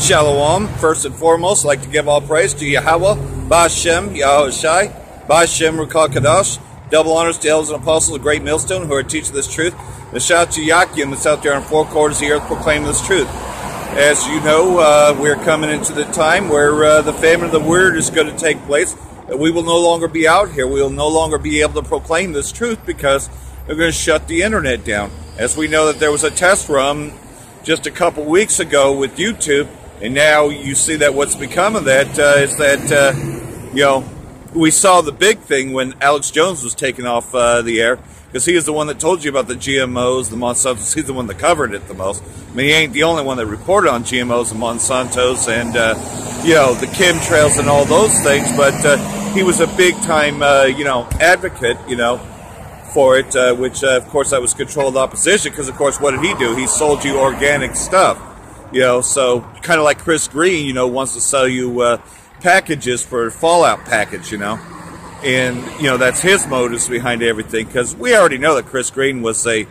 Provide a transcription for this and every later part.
Shalom. First and foremost, I'd like to give all praise to Yahweh, Ba'Shem, Yahushai, Ba'Shem, Rukal Kadosh. Double honors to elders and apostles of Great Millstone who are teaching this truth. And shout out to Yakim that's out there on four quarters of the earth proclaiming this truth. As you know, we're coming into the time where the famine of the word is going to take place. We will no longer be out here. We will no longer be able to proclaim this truth because they're going to shut the internet down. As we know that there was a test run just a couple weeks ago with YouTube, and now you see that what's become of that is that, you know, we saw the big thing when Alex Jones was taken off the air, because he is the one that told you about the GMOs, the Monsantos. He's the one that covered it the most. I mean, he ain't the only one that reported on GMOs and Monsantos and, you know, the chemtrails and all those things, but he was a big-time, you know, advocate, you know, for it, which, of course, that was controlled opposition, because, of course, what did he do? He sold you organic stuff. You know, so kind of like Chris Green, you know, wants to sell you packages for a Fallout package, you know. And, you know, that's his motives behind everything, because we already know that Chris Green was a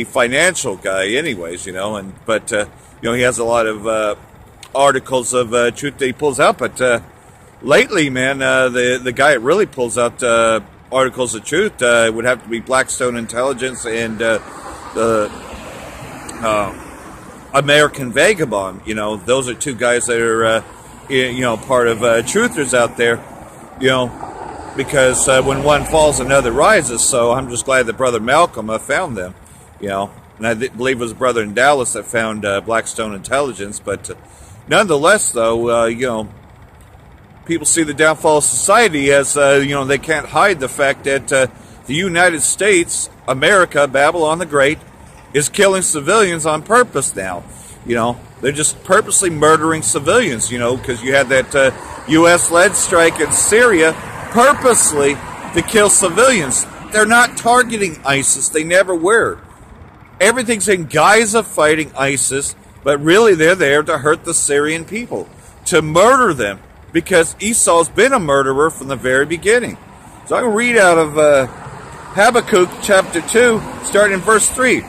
financial guy anyways, you know. But, you know, he has a lot of articles of truth that he pulls out. But lately, man, the guy that really pulls out articles of truth would have to be Blackstone Intelligence and the American Vagabond. You know, those are two guys that are, you know, part of truthers out there, you know, because when one falls, another rises. So I'm just glad that Brother Malcolm found them, you know, and I believe it was a brother in Dallas that found Blackstone Intelligence. But nonetheless, though, you know, people see the downfall of society as, you know, they can't hide the fact that the United States, America, Babylon the Great, is killing civilians on purpose now. You know, they're just purposely murdering civilians, you know, because you had that U.S.-led strike in Syria purposely to kill civilians. They're not targeting ISIS. They never were. Everything's in guise of fighting ISIS, but really they're there to hurt the Syrian people, to murder them, because Esau's been a murderer from the very beginning. So I can read out of Habakkuk chapter 2, starting in verse 3.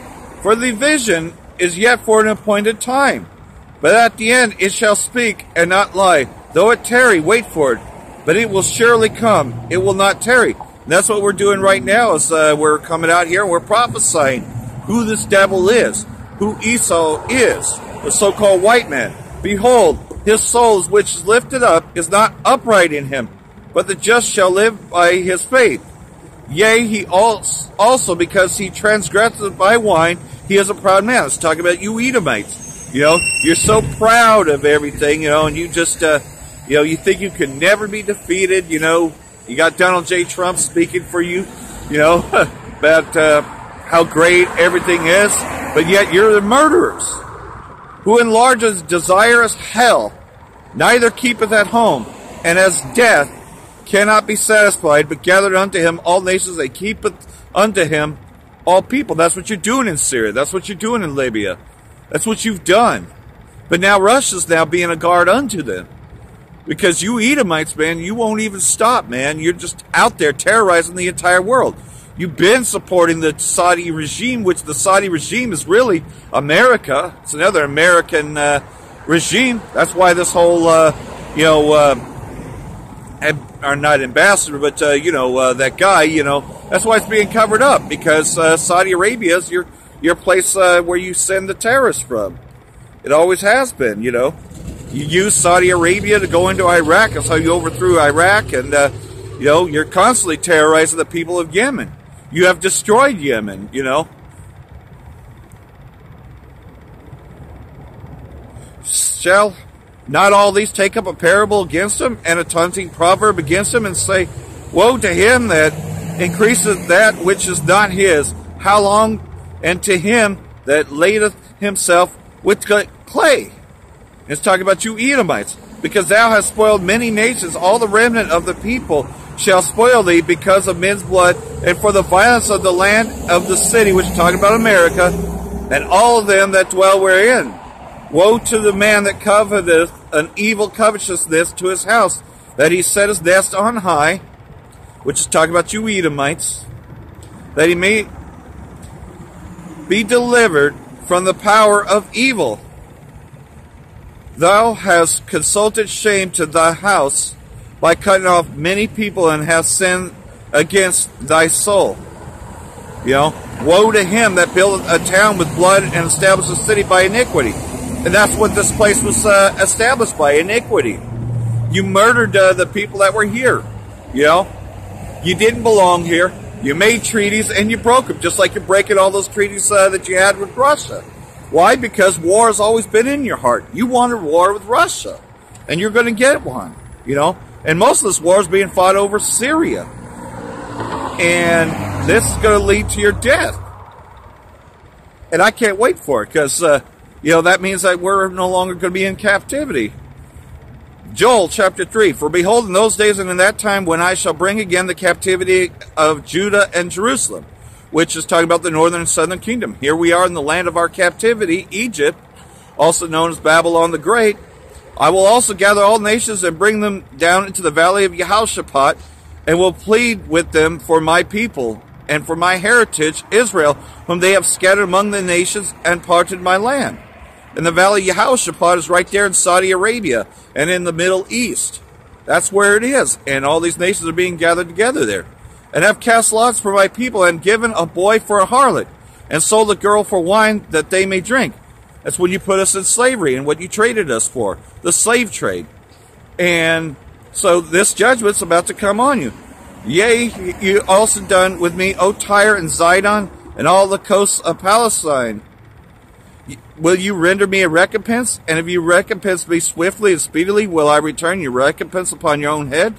For the vision is yet for an appointed time, but at the end it shall speak and not lie. Though it tarry, wait for it, but it will surely come. It will not tarry. And that's what we're doing right now, is we're coming out here and we're prophesying who this devil is, who Esau is, the so-called white man. Behold, his soul which is lifted up is not upright in him, but the just shall live by his faith. Yea, he also, because he transgresseth by wine, he is a proud man. Let's talk about you Edomites. You know, you're so proud of everything, you know, and you just, you know, you think you can never be defeated, you know. You got Donald J. Trump speaking for you, you know, about how great everything is, but yet you're the murderers, who enlarges desirous hell, neither keepeth at home, and as death cannot be satisfied, but gathered unto him all nations, they keepeth unto him all people. That's what you're doing in Syria. That's what you're doing in Libya. That's what you've done. But now Russia's now being a guard unto them. Because you Edomites, man, you won't even stop, man. You're just out there terrorizing the entire world. You've been supporting the Saudi regime, which the Saudi regime is really America. It's another American regime. That's why this whole, you know, or not ambassador, but, you know, that guy, you know, that's why it's being covered up, because Saudi Arabia is your place where you send the terrorists from. It always has been, you know. You use Saudi Arabia to go into Iraq. That's how you overthrew Iraq, and, you know, you're constantly terrorizing the people of Yemen. You have destroyed Yemen, you know. Shall not all these take up a parable against him, and a taunting proverb against him, and say, woe to him that increaseth that which is not his, how long, and to him that ladeth himself with clay. It's talking about you Edomites, because thou hast spoiled many nations, all the remnant of the people shall spoil thee because of men's blood, and for the violence of the land of the city, which is talking about America, and all of them that dwell wherein. Woe to the man that coveteth an evil covetousness to his house, that he set his nest on high, which is talking about you Edomites, that he may be delivered from the power of evil. Thou hast consulted shame to thy house by cutting off many people, and hast sinned against thy soul. You know, woe to him that buildeth a town with blood and established a city by iniquity. And that's what this place was established by, iniquity. You murdered the people that were here. You know, you didn't belong here. You made treaties and you broke them, just like you're breaking all those treaties that you had with Russia. Why? Because war has always been in your heart. You wanted war with Russia, and you're going to get one. You know, and most of this war is being fought over Syria, and this is going to lead to your death. And I can't wait for it, because you know, that means that we're no longer going to be in captivity. Joel chapter 3, for behold, in those days and in that time when I shall bring again the captivity of Judah and Jerusalem, which is talking about the northern and southern kingdom. Here we are in the land of our captivity, Egypt, also known as Babylon the Great. I will also gather all nations and bring them down into the valley of Jehoshaphat, and will plead with them for my people and for my heritage, Israel, whom they have scattered among the nations and parted my land. And the valley of Jehoshaphat is right there in Saudi Arabia and in the Middle East. That's where it is. And all these nations are being gathered together there. And have cast lots for my people, and given a boy for a harlot, and sold a girl for wine that they may drink. That's when you put us in slavery and what you traded us for, the slave trade. And so this judgment's about to come on you. Yea, you also done with me, O Tyre and Zidon, and all the coasts of Palestine. Will you render me a recompense? And if you recompense me swiftly and speedily, will I return your recompense upon your own head?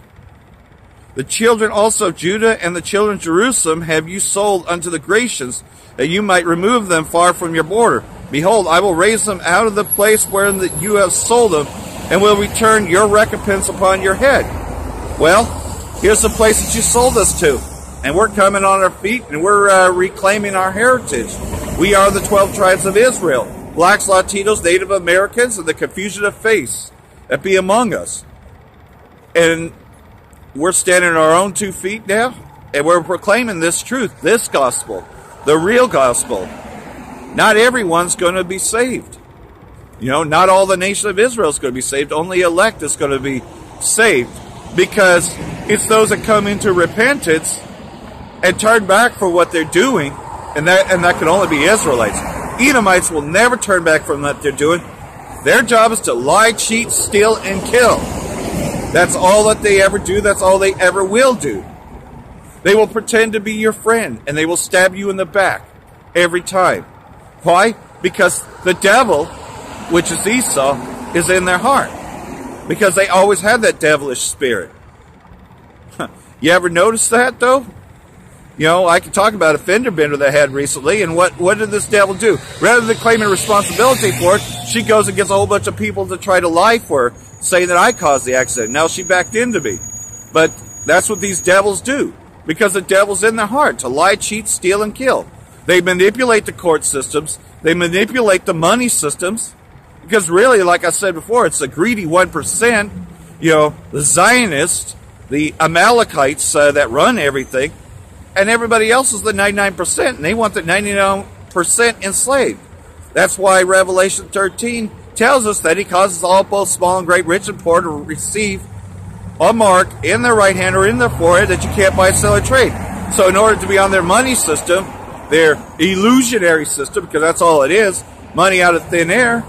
The children also of Judah and the children of Jerusalem have you sold unto the Grecians, that you might remove them far from your border. Behold, I will raise them out of the place wherein you have sold them, and will return your recompense upon your head. Well, here's the place that you sold us to. And we're coming on our feet, and we're reclaiming our heritage. We are the 12 tribes of Israel. Blacks, Latinos, Native Americans, and the confusion of face that be among us. And we're standing on our own 2 feet now, and we're proclaiming this truth, this gospel, the real gospel. Not everyone's going to be saved. You know, not all the nation of Israel is going to be saved. Only elect is going to be saved, because it's those that come into repentance and turn back for what they're doing, and that can only be Israelites. Edomites will never turn back from what they're doing. Their job is to lie, cheat, steal, and kill. That's all that they ever do. That's all they ever will do. They will pretend to be your friend, and they will stab you in the back every time. Why? Because the devil, which is Esau, is in their heart. Because they always had that devilish spirit. You ever notice that, though? You know, I can talk about a fender bender that I had recently, and what did this devil do? Rather than claiming responsibility for it, she goes and gets a whole bunch of people to try to lie for her, saying that I caused the accident. Now she backed into me. But that's what these devils do, because the devil's in their heart, to lie, cheat, steal, and kill. They manipulate the court systems. They manipulate the money systems, because really, like I said before, it's the greedy 1%, you know, the Zionists, the Amalekites that run everything, and everybody else is the 99%, and they want the 99% enslaved. That's why Revelation 13 tells us that he causes all, both small and great, rich and poor, to receive a mark in their right hand or in their forehead that you can't buy, sell, or trade. So in order to be on their money system, their illusionary system, because that's all it is, money out of thin air,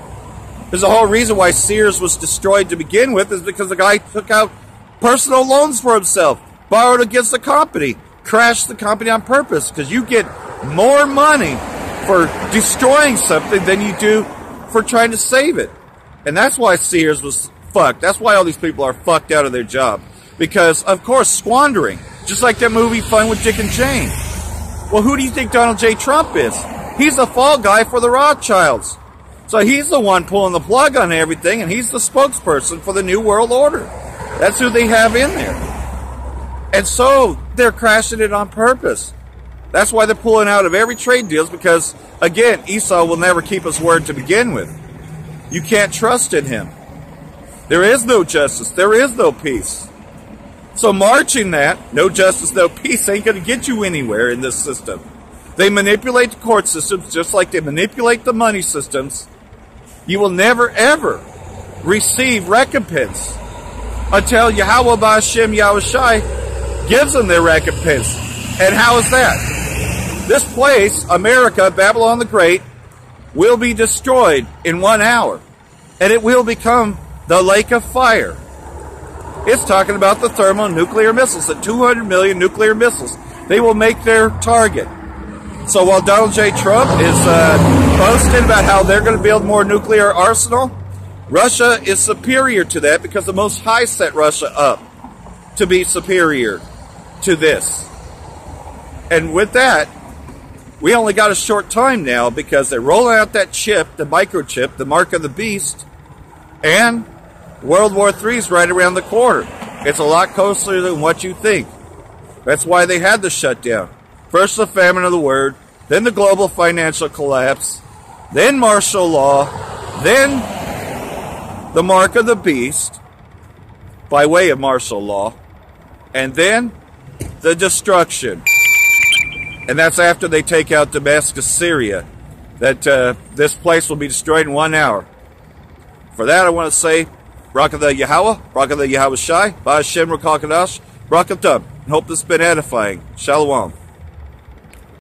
there's a whole reason why Sears was destroyed to begin with, is because the guy took out personal loans for himself, borrowed against the company, crashed the company on purpose, because you get more money for destroying something than you do for trying to save it. And that's why Sears was fucked. That's why all these people are fucked out of their job. Because, of course, squandering. Just like that movie Fun with Dick and Jane. Well, who do you think Donald J. Trump is? He's the fall guy for the Rothschilds. So he's the one pulling the plug on everything, and he's the spokesperson for the New World Order. That's who they have in there. And so they're crashing it on purpose. That's why they're pulling out of every trade deals, because, again, Esau will never keep his word to begin with. You can't trust in him. There is no justice. There is no peace. So marching that, no justice, no peace, ain't going to get you anywhere in this system. They manipulate the court systems just like they manipulate the money systems. You will never, ever receive recompense until Yahweh Ba'Shem Yahushai gives them their recompense. And how is that? This place, America, Babylon the Great, will be destroyed in 1 hour. And it will become the lake of fire. It's talking about the thermonuclear missiles, the 200 million nuclear missiles. They will make their target. So while Donald J. Trump is boasting about how they're going to build more nuclear arsenal, Russia is superior to that because the Most High set Russia up to be superior to this. And with that, we only got a short time now because they're rolling out that chip, the microchip, the mark of the beast, and World War III is right around the corner. It's a lot closer than what you think. That's why they had the shutdown. First the famine of the word, then the global financial collapse, then martial law, then the mark of the beast by way of martial law, and then the destruction. And that's after they take out Damascus, Syria, that this place will be destroyed in 1 hour. For that, I want to say, Barakah Yahweh, Barakah Yahweh Shai, Ba'Shem Rakakadash, Barakah Tub. Hope this has been edifying. Shalom.